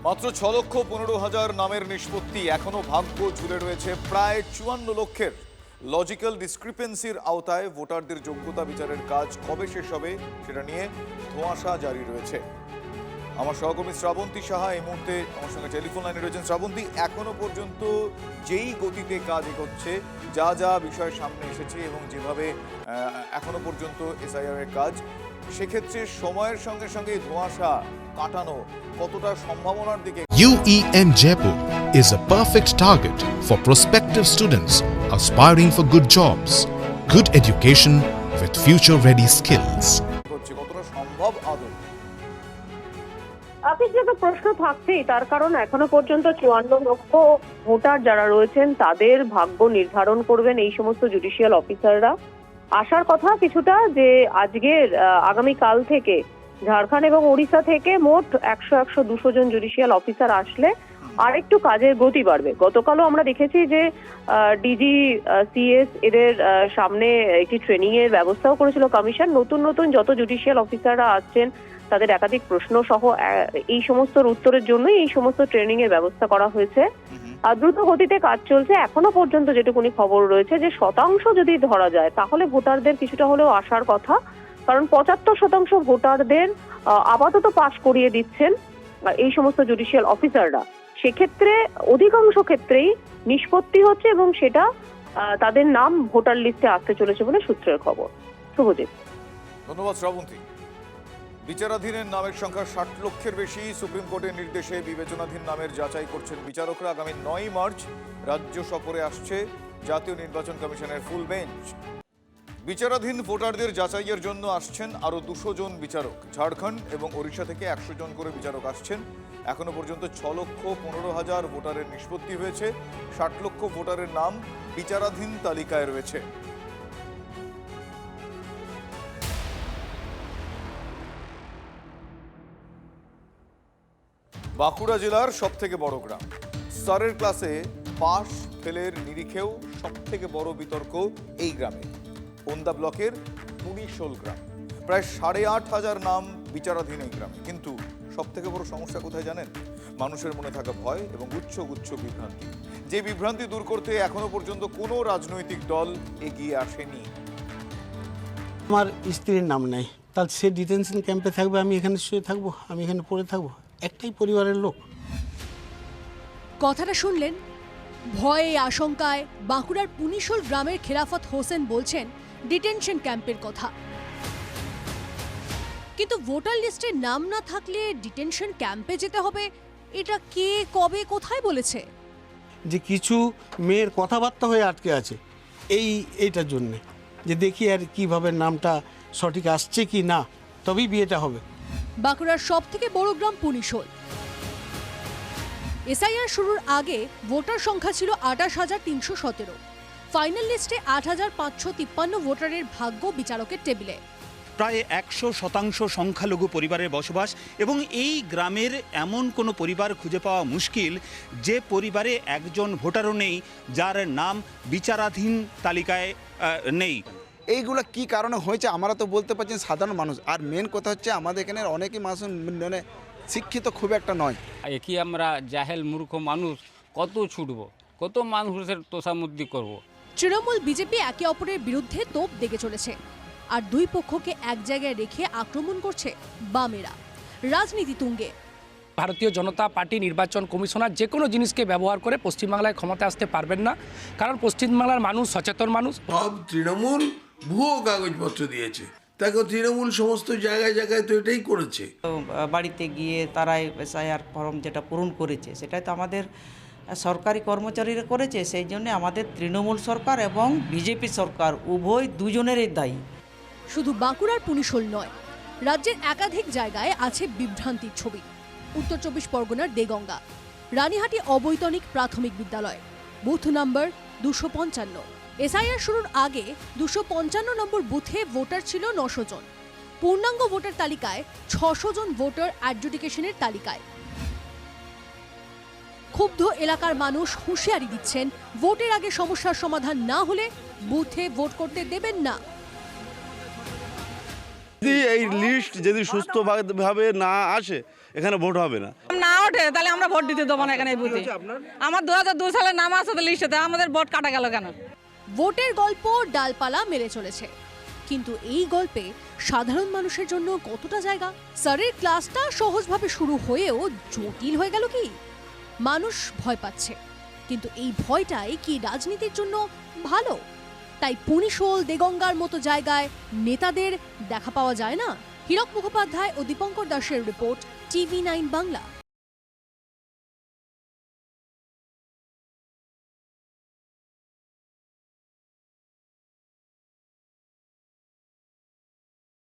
মাত্র 6,15,000 নামের নিষ্পত্তি, এখনো ভাগ্য ঝুলে রয়েছে প্রায় 54 লক্ষের। লজিক্যাল ডিসক্রিপেন্সির আওতায় ভোটারদের যোগ্যতা বিচারের কাজ কবে শেষ হবে সেটা নিয়ে ধোঁয়াশা জারি রয়েছে। আমার সহকর্মী শ্রাবন্তী সাহা এই মুহূর্তে আমার সঙ্গে টেলিফোন লাইনে রয়েছেন। শ্রাবন্তী, এখনো পর্যন্ত যেই গতিতে কাজ এগোচ্ছে, যা যা বিষয় সামনে এসেছে এবং যেভাবে এখনো পর্যন্ত এসআইআর এর কাজ, সেক্ষেত্রে সময়ের সঙ্গে সঙ্গে ধোঁয়াশা কাটানো কতটা সম্ভাবনার দিকে? UEM Jaipur is a perfect target for prospective students aspiring for good jobs, good education with future-ready skills. কতটা সম্ভব আদৌ? আপেক্ষিত প্রশ্ন থাকছেই, তার কারণ এখনো পর্যন্ত 54 লক্ষ ভোটার যারা রয়েছেন তাদের ভাগ্য নির্ধারণ করবেন এই সমস্ত জুডিশিয়াল অফিসাররা। আসার কথা কিছুটা যে আজকের আগামীকাল থেকে ঝাড়খণ্ড এবং ওড়িশা থেকে মোট 100-200 জন জুডিশিয়াল অফিসার আসলে আরেকটু কাজের গতি বাড়বে। গতকালও আমরা দেখেছি যে ডিজি সিএস এদের সামনে একটি ট্রেনিং এর ব্যবস্থাও করেছিল কমিশন। নতুন নতুন যত জুডিশিয়াল অফিসাররা আসছেন তাদের একাধিক প্রশ্ন সহ এই সমস্ত উত্তরের জন্যই এই সমস্ত ট্রেনিং এর ব্যবস্থা করা হয়েছে। দ্রুত গতিতে কাজ চলছে। এখনো পর্যন্ত যেটুকুনি খবর রয়েছে যে শতাংশ যদি ধরা যায় তাহলে ভোটারদের কিছুটা হলেও আসার কথা, কারণ 75% ভোটারদের আপাতত পাস করিয়ে দিচ্ছেন এই সমস্ত জুডিশিয়াল অফিসাররা। সেক্ষেত্রে অধিকাংশ ক্ষেত্রেই নিষ্পত্তি হচ্ছে এবং সেটা তাদের নাম ভোটার লিস্টে আসতে চলেছে বলে সূত্রের খবর। শুভজিৎ, ধন্যবাদ শ্রাবন্তী। বিচারাধীনের নামের সংখ্যা 60 লক্ষের বেশি। সুপ্রিম কোর্টের নির্দেশে বিবেচনাধীন নামের যাচাই করছেন বিচারকরা। আগামী 9 মার্চ রাজ্য সফরে আসছে জাতীয় নির্বাচন কমিশনের ফুল বেঞ্চ। বিচারাধীন ভোটারদের যাচাইয়ের জন্য আসছেন আরও 200 জন বিচারক। ঝাড়খণ্ড এবং ওড়িশা থেকে 100 জন করে বিচারক আসছেন। এখনো পর্যন্ত 6,15,000 ভোটারের নিষ্পত্তি হয়েছে। 60 লক্ষ ভোটারের নাম বিচারাধীন তালিকায় রয়েছে। বাঁকুড়া জেলার সব থেকে বড় গ্রাম। স্তরের ক্লাসে পাশ ফেলের নিরিখেও সব থেকে বড় বিতর্ক এই গ্রামে। ওন্দা ব্লকের পুনিশোল গ্রাম। প্রায় 8,500 নাম বিচারাধীন এই গ্রামে। কিন্তু সব থেকে বড় সমস্যা কোথায় জানেন? মানুষের মনে থাকা ভয় এবং গুচ্ছ বিভ্রান্তি। যে বিভ্রান্তি দূর করতে এখনো পর্যন্ত কোনো রাজনৈতিক দল এগিয়ে আসেনি। আমার স্ত্রীর নাম নেই, তাহলে সে ডিটেনশন ক্যাম্পে থাকবে, আমি এখানে শুয়ে থাকবো, আমি এখানে পড়ে থাকবো। একটাই পরিবারের লোক। কথাটা শুনলেন? ভয়ে আশঙ্কায় বাঁকুড়ার পুনিশোল গ্রামের খেরাফত হোসেন বলছেন ডিটেনশন ক্যাম্পের কথা। কিন্তু ভোটার লিস্টে নাম না থাকলে ডিটেনশন ক্যাম্পে যেতে হবে, এটা কে কবে কোথায় বলেছে? যে কিছু মেয়ের কথাবার্তা হয়ে আটকে আছে এইটার জন্যে, যে দেখি আর কিভাবে নামটা সঠিক আসছে কি না, তবেই বিয়েটা হবে। বাঁকুড়ার সব থেকে বড় গ্রাম পুনিশোল। এসআইআর শুরুর আগে ভোটার সংখ্যা ছিল 28,317। ফাইনাল লিস্টে 8,553 ভোটারের ভাগ্য বিচারকের টেবিলে। প্রায় 100% সংখ্যালঘু পরিবারের বসবাস এবং এই গ্রামের এমন কোনো পরিবার খুঁজে পাওয়া মুশকিল যে পরিবারে একজন ভোটারও নেই যার নাম বিচারাধীন তালিকায় নেই। এইগুলো কি কারণে হয়েছে আমরা তো বলতে পারছি সাধারণ মানুষ। আর মেন কথা হচ্ছে আমাদের এখানে অনেকেই মানুষ মানে শিক্ষিত খুব একটা নয়। একই আমরা জাহেল মূর্খ মানুষ কত ছুটবো, কত মানুষের তোষামুদ্দি করব। তৃণমূল বিজেপি একে অপরের বিরুদ্ধে তোপ দেখে চলেছে, আর দুই পক্ষকে এক জায়গায় রেখে আক্রমণ করছে বামেরা। রাজনীতি তুঙ্গে। ভারতীয় জনতা পার্টি নির্বাচন কমিশনার যে কোনো জিনিসকে ব্যবহার করে পশ্চিমবাংলায় ক্ষমতা আসতে পারবেন না, কারণ পশ্চিমবাংলার মানুষ সচেতন মানুষ। সব তৃণমূল ভুয়ো কাগজপত্র দিয়েছে, তাকে তৃণমূল সমস্ত জায়গায় জায়গায় তো এটাই করেছে। বাড়িতে গিয়ে তারাই এসআইআর ফর্ম যেটা পূরণ করেছে সেটাই তো আমাদের সরকারি কর্মচারীরা করেছে। সেই জন্য আমাদের তৃণমূল সরকার এবং বিজেপি সরকার উভয় দুজনেরই দায়ী। শুধু বাঁকুড়ার পুনিশোল নয়, রাজ্যের একাধিক জায়গায় আছে বিভ্রান্তির ছবি। উত্তর 24 পরগনার দেগঙ্গা রানীহাটি অবৈতনিক প্রাথমিক বিদ্যালয়, বুথ নাম্বার 255। এসআইআর শুরুর আগে 255 নম্বর বুথে ভোটার ছিল 900 জন। পূর্ণাঙ্গ ভোটার তালিকায় 600 জন ভোটার অ্যাডজুডিকেশনের তালিকায়। ক্ষুব্ধ এলাকার মানুষ হুঁশিয়ারি দিচ্ছেন, ভোটের আগে সমস্যার সমাধান না হলে বুথে ভোট করতে দেবেন না। এই লিস্ট যদি সুস্থভাবে না আসে এখানে ভোট হবে না। নাও ওঠে তাহলে আমরা ভোট দিতে দেবো না এখানে এই বুথে। আমার 2002 সালের নাম আছে তো লিস্টেতে, আমাদের ভোট কাটা গেল কেন? ভোটের গল্প ডালপালা মেলে চলেছে, কিন্তু এই গল্পে সাধারণ মানুষের জন্য কতটা জায়গা? স্যারের ক্লাসটা সহজভাবে শুরু হয়েও জটিল হয়ে গেল কি? মানুষ ভয় পাচ্ছে, কিন্তু এই ভয়টাই কি রাজনীতির জন্য ভালো? তাই পুনিশোল, দেগঙ্গার মতো জায়গায় নেতাদের দেখা পাওয়া যায় না। হীরক মুখোপাধ্যায় ও দীপঙ্কর দাসের রিপোর্ট, TV9 বাংলা।